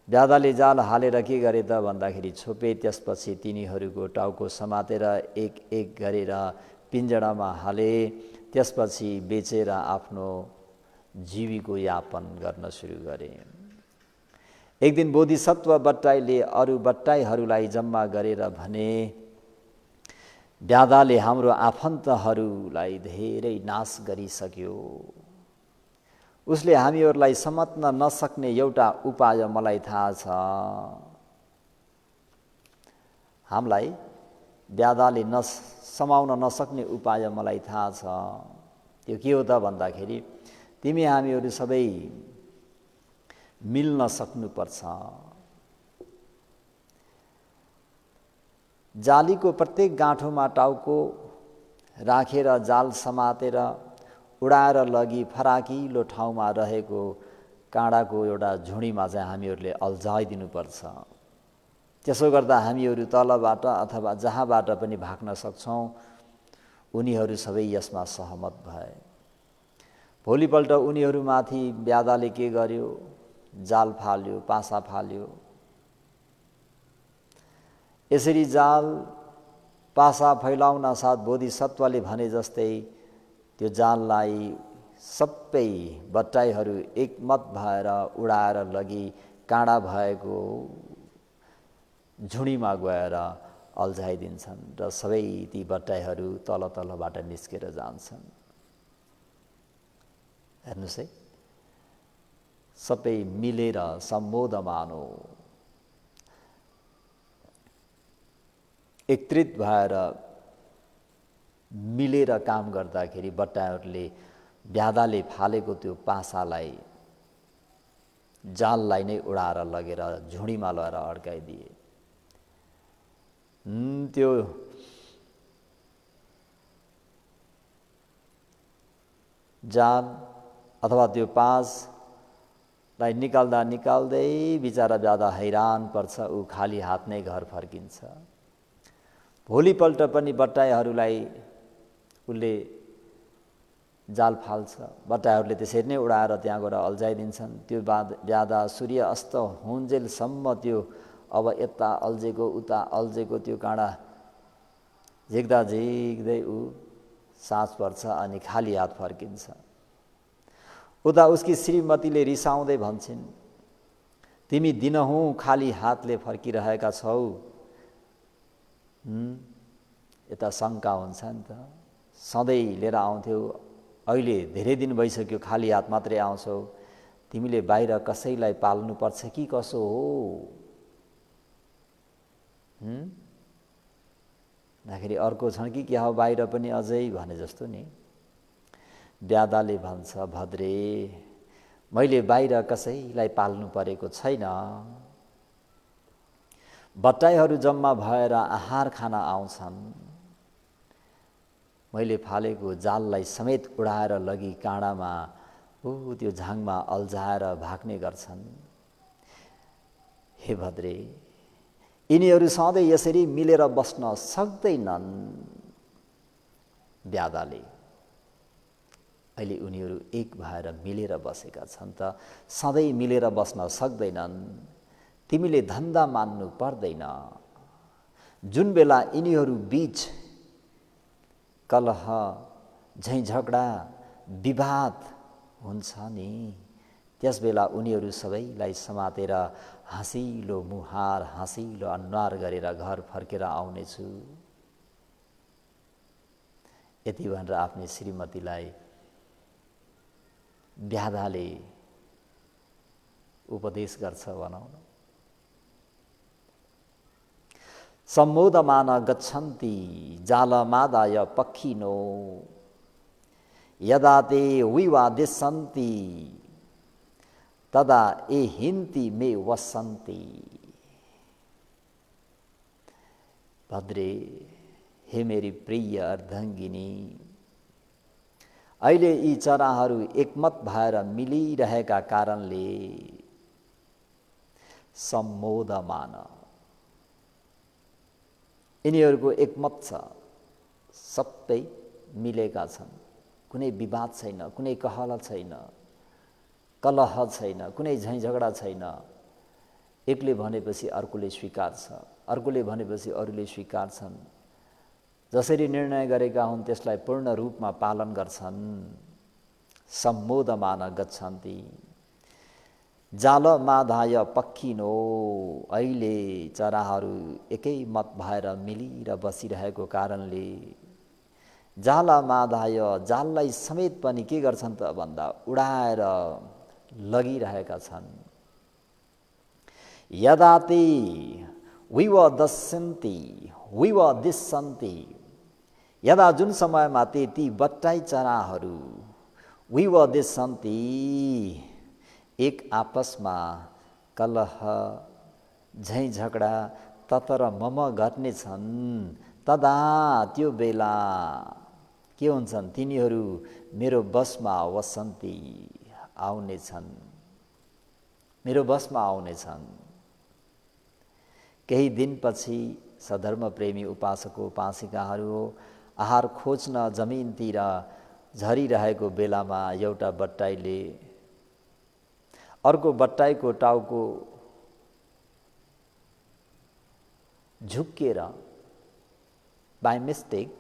[SPEAKER 1] ब्यादाले जाल हालेर के गरे त भन्दाखेरि छोपे। त्यसपछि तिनीहरूको टाउको समातेर एक एक गरेर पिञ्जडामा हाले। त्यसपछि बेचेर आफ्नो जीविकोयापन गर्न सुरु गरे। एक दिन बोधिसत्व बट्टाईले अरू बट्टाईहरूलाई जम्मा गरेर भने, ब्यादाले हाम्रो आफन्तहरूलाई धेरै नाश गरिसक्यो। उसले हामीहरूलाई समात्न नसक्ने एउटा उपाय मलाई थाहा छ। हामीलाई ब्यादाले समाउन नसक्ने उपाय मलाई थाहा छ। त्यो के हो त भन्दाखेरि तिमी हामीहरू सबै मिल्न सक्नुपर्छ। जालीको प्रत्येक गाँठोमा टाउको राखेर जाल समातेर उडाएर लगी फराकिलो ठाउँमा रहेको काँडाको एउटा झुडीमा चाहिँ हामीहरूले अल्झाइदिनुपर्छ। त्यसो गर्दा हामीहरू तलबाट अथवा जहाँबाट पनि भाग्न सक्छौँ। उनीहरू सबै यसमा सहमत भए। भोलिपल्ट उनीहरूमाथि ब्यादाले के गर्यो? जाल फाल्यो, पासा फाल्यो। यसरी जाल पासा फैलाउन साथ बोधिसत्वले भने जस्तै त्यो जाललाई सबै बट्टाईहरू एकमत भएर उडाएर लगी काँडा भएको झुडीमा गएर अल्झाइदिन्छन् र सबै ती बट्टाईहरू तल तलबाट निस्केर जान्छन्। हेर्नुहोस् है, सबै मिलेर सम्बोधमान हो, एकत्रित भएर मिलेर काम गर्दाखेरि बट्टाईहरूले ब्यादाले फालेको त्यो पासालाई जाललाई नै उडाएर लगेर झुडीमा लगेर अड्काइदिए। त्यो जाल अथवा त्यो पासलाई निकाल्दा निकाल्दै बिचारा ब्यादा हैरान पर्छ। ऊ खाली हात नै घर फर्किन्छ। भोलिपल्ट पनि बट्टाईहरूलाई उसले जाल फाल्छ। बट्टाईहरूले त्यसरी नै उडाएर त्यहाँ गएर अल्झाइदिन्छन्। त्यो ब्यादा सूर्य अस्त हुन्जेलसम्म त्यो अब यता अल्झेको उता अल्झेको त्यो काँडा झिक्दा झिक्दै ऊ साँझ पर्छ अनि खाली हात फर्किन्छ। उता उसकी श्रीमतीले रिसाउँदै भन्छन्, तिमी दिनहुँ खाली हातले फर्किरहेका छौ। यता शङ्का हुन्छ नि त। सधैँ लिएर आउँथ्यौ, अहिले धेरै दिन भइसक्यो खाली हात मात्रै आउँछौ। तिमीले बाहिर कसैलाई पाल्नुपर्छ कि कसो हो? भन्दाखेरि अर्को छन् कि क्या हो बाहिर पनि अझै भने जस्तो नि। ब्यादाले भन्छ, भद्रे मैले बाहिर कसैलाई पाल्नु परेको छैन। बट्टाईहरू जम्मा भएर आहार खान आउँछन्। मैले फालेको जाललाई समेत उडाएर लगी काँडामा त्यो झाङमा अल्झाएर भाग्ने गर्छन्। हे भद्रे, यिनीहरू सधैँ यसरी मिलेर बस्न सक्दैनन्। ब्यादाले अहिले उनीहरू एक भएर मिलेर बसेका छन् त सधैँ मिलेर बस्न सक्दैनन्। तिमीले धन्दा मान्नु पर्दैन। जुन बेला यिनीहरू बीच कलह झैँ झगडा विवाद हुन्छ नि, त्यस बेला उनीहरू सबैलाई समातेर हाँसिलो मुहार हाँसिलो अनुहार गरेर घर फर्केर आउनेछु। यति भनेर आफ्नी श्रीमतीलाई ब्यादाले उपदेश गर्छ भनौँ। सम्मोदमान गच्छन्ति जालमादाय पक्षिणो यदा ते विवादिष्यन्ति तदा एहिन्ति मे वसन्ति। भद्रे, हे मेरी प्रिय अर्धाङ्गिनी, अहिले यी चराहरू एकमत भएर मिलिरहेका कारणले सम्मोदमान, यिनीहरूको एकमत छ, सबै मिलेका छन्। कुनै विवाद छैन, कुनै कहला छैन, कलह छैन, कुनै झैँ झगडा छैन। एकले भनेपछि अर्कोले स्वीकार्छ, अर्कोले भनेपछि अरूले स्वीकार्छन्। जसरी निर्णय गरेका हुन् त्यसलाई पूर्ण रूपमा पालन गर्छन्। सम्मोदमान गच्छन्ति जालमादाय पक्षिणो, अहिले चराहरू एकै मत भएर मिलेर बसिरहेको कारणले जालमादाय, जाललाई समेत पनि के गर्छन् त भन्दा उडाएर लगिरहेका छन्। यदा ते विवादिष्यन्ति, यदा जुन समयमा ती बट्टाई चराहरू विवदेशन्ति एक आपसमा कलह झैँ झगडा ततर मम गर्ने छन् तदा त्यो बेला के हुन्छन् तिनीहरू मेरो बसमा वसन्ती आउनेछन्, मेरो बसमा आउनेछन्। केही दिनपछि सधर्म प्रेमी उपासक उपासिकाहरू आहार खोज्न जमिनतिर झरिरहेको बेलामा एउटा बट्टाईले अर्को बट्टाईको टाउको झुक्केर बाई मिस्टेक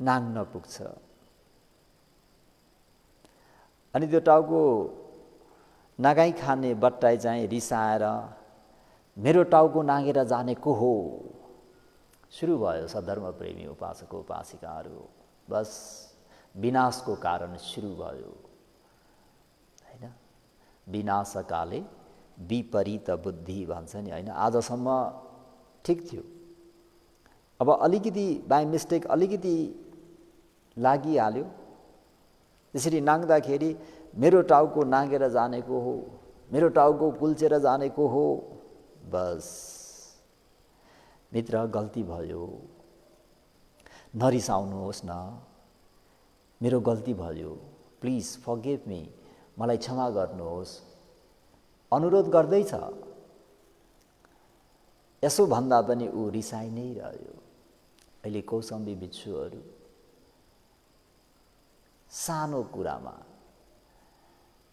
[SPEAKER 1] नाङ्न पुग्छ। अनि त्यो टाउको नागाई खाने बट्टाई चाहिँ रिसाएर मेरो टाउको नागेर जाने को हो सुरु भयो सधर्म प्रेमी उपासक उपासिकाहरू। बस विनाशको कारण सुरु भयो हैन। विनाशकाले विपरीत बुद्धि भन्छ नि हैन। आजसम्म ठिक थियो, अब अलिकति बाई मिस्टेक अलिकति लागिहाल्यो, त्यसरी नाङ्दाखेरि मेरो टाउको नागेर जानेको हो, मेरो टाउको कुल्चेर जानेको हो। बस मित्र गल्ती भयो, नरिसाउनुहोस् न, मेरो गल्ती भयो, प्लिज फरगिभ मी, मलाई क्षमा गर्नुहोस् अनुरोध गर्दैछ। यसो भन्दा पनि ऊ रिसाइ नै रह्यो। अहिले कौसम्बी बिच्छुहरू सानो कुरामा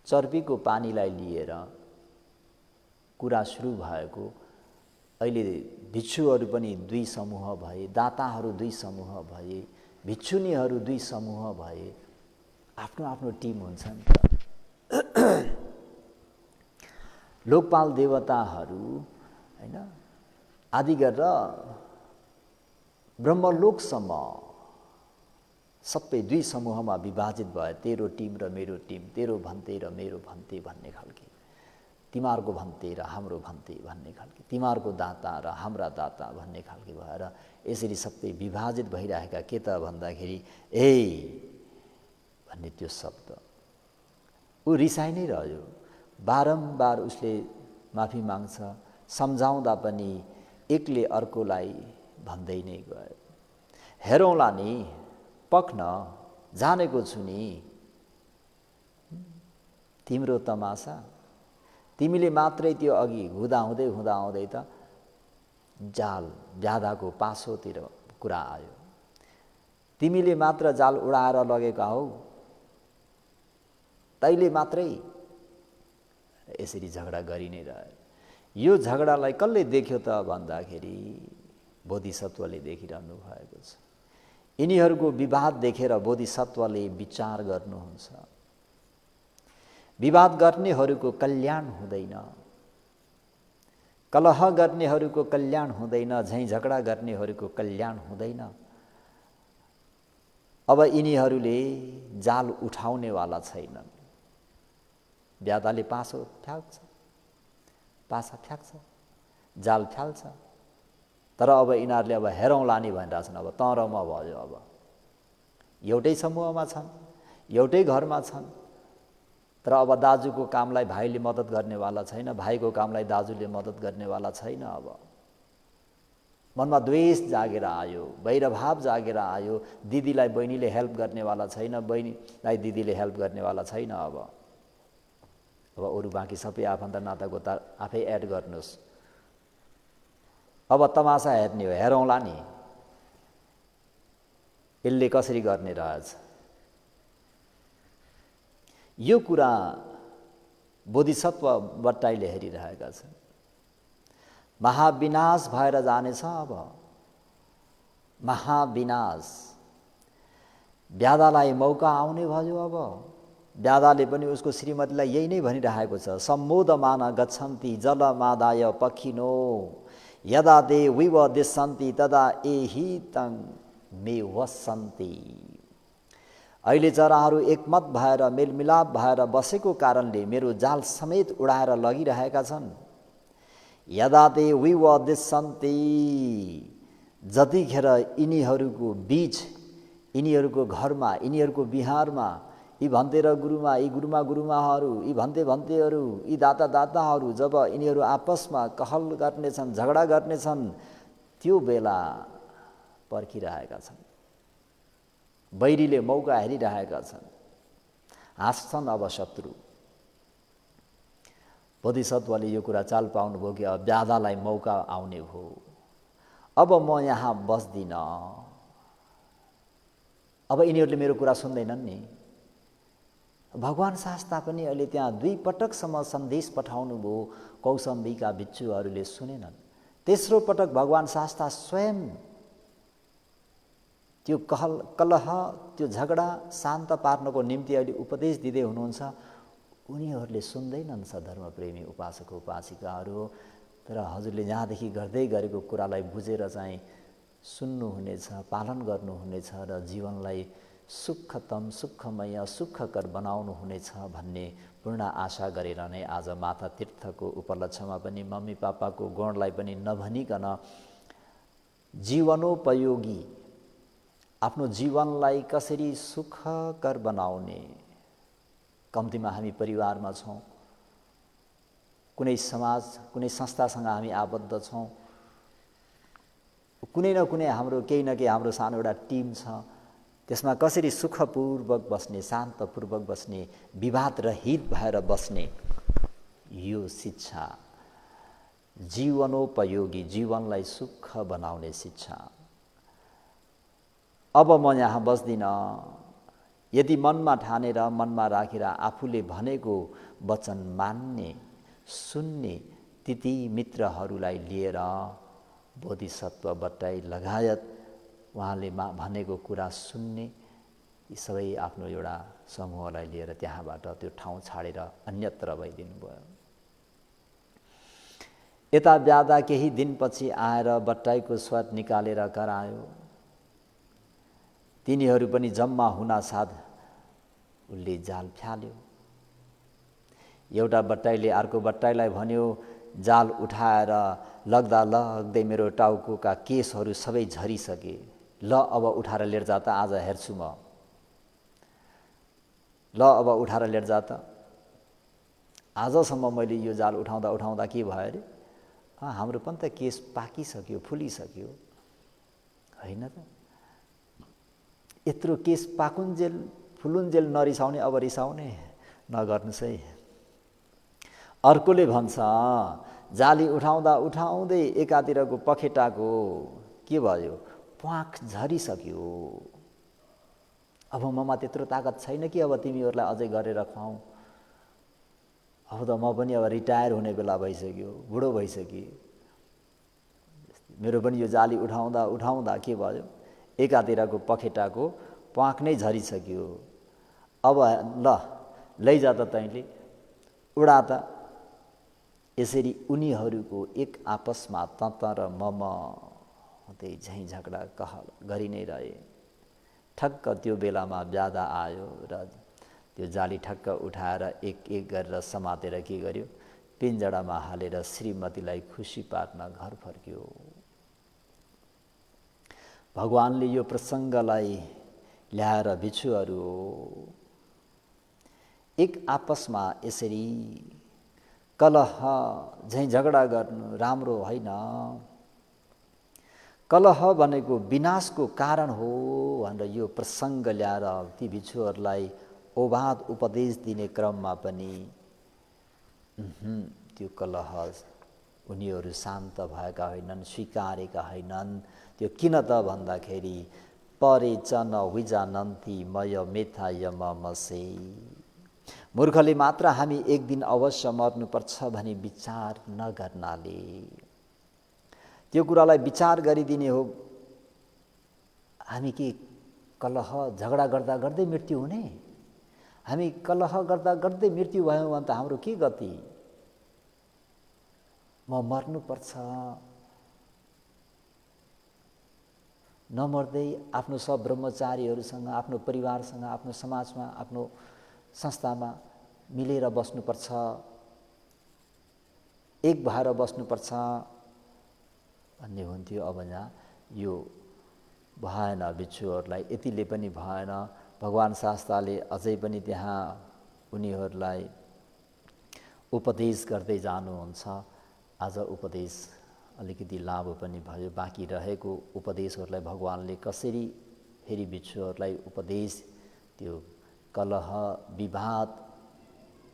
[SPEAKER 1] चर्पीको पानीलाई लिएर कुरा सुरु भएको, अहिले भिक्षुहरू पनि दुई समूह भए, दाताहरू दुई समूह भए, भिक्षुनीहरू दुई समूह भए, आफ्नो आफ्नो टिम हुन्छ नि त। लोकपाल देवताहरू हैन आदि गरेर ब्रह्मलोकसम्म सबै दुई समूहमा विभाजित भए। तेरो टिम र मेरो टिम, तेरो भन्ते र मेरो भन्ते भन्ने खालके, तिमीहरूको भन्ते र हाम्रो भन्ते भन्ने खालके, तिमीहरूको दाता र हाम्रा दाता भन्ने खालके भएर यसरी सबै विभाजित भइरहेका के त भन्दाखेरि ए भन्ने त्यो शब्द ऊ रिसाइ नै रह्यो। बारम्बार उसले माफी माग्छ, सम्झाउँदा पनि एकले अर्कोलाई भन्दै नै गयो। हेरौँला नि, पक्न जानेको छु नि तिम्रो तमासा। तिमीले मात्रै त्यो अघि हुँदै हुँदै त जाल ज्यादाको पासोतिर कुरा आयो। तिमीले मात्र जाल उडाएर लगेका हौ, तैले मात्रै यसरी झगडा गरि नै रह्यो। यो झगडालाई कसले देख्यो त भन्दाखेरि बोधिसत्वले देखिरहनु भएको छ। यिनीहरूको विवाद देखेर बोधिसत्वले विचार गर्नुहुन्छ। विवाद गर्नेहरूको कल्याण हुँदैन, कलह गर्नेहरूको कल्याण हुँदैन, झैँ झगडा गर्नेहरूको कल्याण हुँदैन। अब यिनीहरूले जाल उठाउनेवाला छैनन्। ब्यादाले पासा फ्याँक्छ, जाल फ्याल्छ, तर अब यिनीहरूले अब हेरौँला नि भनिरहेछन्। अब तँ र म भयो, अब एउटै समूहमा छन्, एउटै घरमा छन्, तर अब दाजुको कामलाई भाइले मद्दत गर्नेवाला छैन, भाइको कामलाई दाजुले मद्दत गर्नेवाला छैन। अब मनमा द्वेष जागेर आयो, वैरभाव जागेर आयो। दिदीलाई बहिनीले हेल्प गर्नेवाला छैन, बहिनीलाई दिदीले हेल्प गर्नेवाला छैन। अब अरू बाँकी सबै आफन्त नातागोता आफै एड गर्नुहोस्। अब तमासा हेर्ने हो, हेरौँला नि यसले कसरी गर्ने रहेछ। यो कुरा बोधिसत्व बट्टाईले हेरिरहेका छन्। महाविनाश भएर जानेछ अब, महाविनाश। ब्यादालाई मौका आउने भयो। अब ब्यादाले पनि उसको श्रीमतीलाई यही नै भनिरहेको छ। सम्मोदमान गच्छन्ति जलमादाय पखिनो यदा दे विवदिशन्ति तदा एहितं मे वसन्ति। अहिले चराहरू एकमत भएर मेलमिलाप भएर बसेको कारणले मेरो जाल समेत उडाएर लगिरहेका छन्। यदा ते विवदिशन्ति, जतिखेर यिनीहरूको बीच, यिनीहरूको घरमा, यिनीहरूको बिहारमा यी भन्ते र गुरुमा, यी गुरुमाहरू, यी भन्तेहरू, यी दाताहरू जब यिनीहरू आपसमा कहल गर्नेछन्, झगडा गर्नेछन्, त्यो बेला पर्खिरहेका छन्। बैरीले मौका हेरिरहेका छन्। हाँस्छन् अब शत्रु। बोधिसत्वले यो कुरा चाल पाउनुभयो कि अब व्याधालाई मौका आउने हो, अब म यहाँ बस्दिनँ। अब यिनीहरूले मेरो कुरा सुन्दैनन् नि। भगवान शास्ता पनि अहिले त्यहाँ 2 पटकसम्म सन्देश पठाउनु भयो, कौसम्बीका भिक्षुहरूले सुनेनन्। तेस्रो पटक भगवान शास्ता स्वयं त्यो कलह, त्यो झगडा शान्त पार्नको निम्ति अहिले उपदेश दिँदै हुनुहुन्छ। उनीहरूले सुन्दैनन् सधर्मप्रेमी उपासक उपासिकाहरू। तर हजुरले यहाँदेखि गर्दै गरेको कुरालाई बुझेर चाहिँ सुन्नुहुनेछ, पालन गर्नुहुनेछ र जीवनलाई सुखतम, सुखमय, सुखकर बनाउनु हुनेछ भन्ने पूर्ण आशा गरेर नै आज माता तीर्थको उपलक्ष्यमा पनि मम्मी पापाको गुणलाई पनि नभनिकन जीवनोपयोगी आफ्नो जीवनलाई कसरी सुखकर बनाउने, कम्तीमा हामी परिवारमा छौँ, कुनै समाज, कुनै संस्थासँग हामी आबद्ध छौँ, कुनै न कुनै हाम्रो केही न केही हाम्रो सानो एउटा टिम छ, त्यसमा कसरी सुखपूर्वक बस्ने, शान्तपूर्वक बस्ने, विवाद रहित भएर बस्ने, यो शिक्षा, जीवनोपयोगी, जीवनलाई सुख बनाउने शिक्षा। अब म यहाँ बस्दिनँ। यदि मनमा ठानेर, मनमा राखेर आफूले भनेको वचन मान्ने, सुन्ने तिती मित्रहरूलाई लिएर बोधिसत्व बट्टाई लगायत उहाँले भनेको कुरा सुन्ने यी सबै आफ्नो एउटा समूहलाई लिएर त्यहाँबाट त्यो ठाउँ छाडेर अन्यत्र भइदिनु भयो। यता ब्यादा केही दिनपछि आएर बट्टाईको स्वाद निकालेर करायो। तिनीहरू पनि जम्मा हुनासाथ उसले जाल फ्याल्यो। एउटा बट्टाईले अर्को बट्टाईलाई भन्यो, जाल उठाएर लाग्दै मेरो टाउकोका केसहरू सबै झरिसके, ल अब उठाएर लिएर जा त, आज हेर्छु म, ल अब उठाएर लिएर जा त। आजसम्म मैले यो जाल उठाउँदा के भयो अरे, हाम्रो पनि त केस पाकिसक्यो, फुलिसक्यो, होइन त? यत्रो केस पाकुन्जेल फुलुन्जेल नरिसाउने, अब रिसाउने नगर्नुहोस् है। अर्कोले भन्छ, जाली उठाउँदै एकातिरको पखेटाको के भयो, प्वाख झरिसक्यो। अब ममा त्यत्रो ताकत छैन कि अब तिमीहरूलाई अझै गरेर खुवाऊ। अब त म पनि अब रिटायर हुने बेला भइसक्यो, बुढो भइसकेँ। मेरो पनि यो जाली उठाउँदा के भयो, एकातिरको पखेटाको प्वाख नै झरिसक्यो। अब ल लैजा त, तैँले उडा त। यसरी उनीहरूको एक आपसमा तत र मम हुँदै झैँ झगडा कहल गरि नै रहे। ठक्क त्यो बेलामा ब्यादा आयो र त्यो जाली ठक्क उठाएर एक एक गरेर समातेर के गर्यो, पिञ्जडामा हालेर श्रीमतीलाई खुसी पार्न घर फर्क्यो। भगवानले यो प्रसङ्गलाई ल्याएर भिक्षुहरू एक आपसमा यसरी कलह झैँ झगडा गर्नु राम्रो होइन। कलह भनेको विनाशको कारण हो भनेर यो प्रसङ्ग ल्याएर ती भिक्षुहरूलाई ओबाद उपदेश दिने क्रममा पनि त्यो कलह उनीहरू शान्त भएका होइनन्, स्वीकारेका होइनन्। त्यो किन त भन्दाखेरि परे च न विजानन्ति मय मेथा यममसे, मूर्खले मात्र हामी एक दिन अवश्य मर्नुपर्छ भनी विचार नगर्नाले। त्यो कुरालाई विचार गरिदिने हो। हामी के कलह झगडा गर्दा गर्दै मृत्यु हुने? हामी कलह गर्दा गर्दै मृत्यु भयौँ भने त हाम्रो के गति? म मर्नुपर्छ। नमर्दै आफ्नो सब ब्रह्मचारीहरूसँग, आफ्नो परिवारसँग, आफ्नो समाजमा, आफ्नो संस्थामा मिलेर बस्नुपर्छ, एक भएर बस्नुपर्छ भन्ने हुन्थ्यो। अब यहाँ यो भएन भिक्षुहरूलाई, यतिले पनि भएन। भगवान् शास्त्रले अझै पनि त्यहाँ उनीहरूलाई उपदेश गर्दै जानुहुन्छ। आज उपदेश अलिकति लामो पनि भयो, बाँकी रहेको उपदेशहरूलाई भगवान्ले कसरी फेरि भिक्षुहरूलाई उपदेश, त्यो कलह विवाद,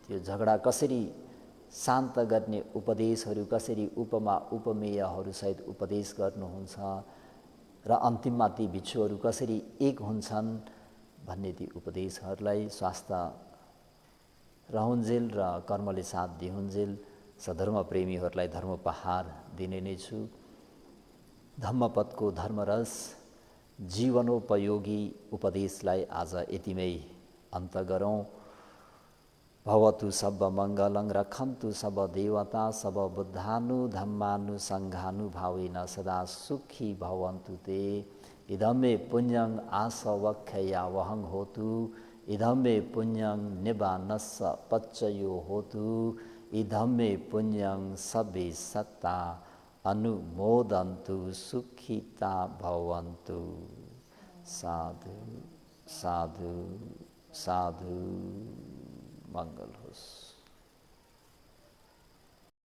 [SPEAKER 1] त्यो झगडा कसरी शान्त गर्ने उपदेशहरू, कसरी उपमा उपमेयहरूसहित उपदेश गर्नुहुन्छ र अन्तिममा ती भिक्षुहरू कसरी एक हुन्छन् भन्ने ती उपदेशहरूलाई स्वास्थ्य रहन्जेल र कर्मले साथ दिहुन्जेल सधर्म प्रेमीहरूलाई धर्मोपहार दिने नै छु। धम्मपदको धर्मरस जीवनोपयोगी उपदेशलाई आज यतिमै अन्त गरौँ। भवतु सब मङ्गलं रक्षन्तु सब देवता सब बुद्धानु धम्मानु सङ्घानु भावेन सदा सुखी भवन्तु ते। इदं मे पुण्यं आसवक्षयावहं होतु, इदं मे पुण्यं निबानस्स पच्चयो होतु, इदं मे पुण्यं सबे सत्ता अनुमोदन्तु सुखिता भवन्तु। साधु साधु साधु। मंगल होस्।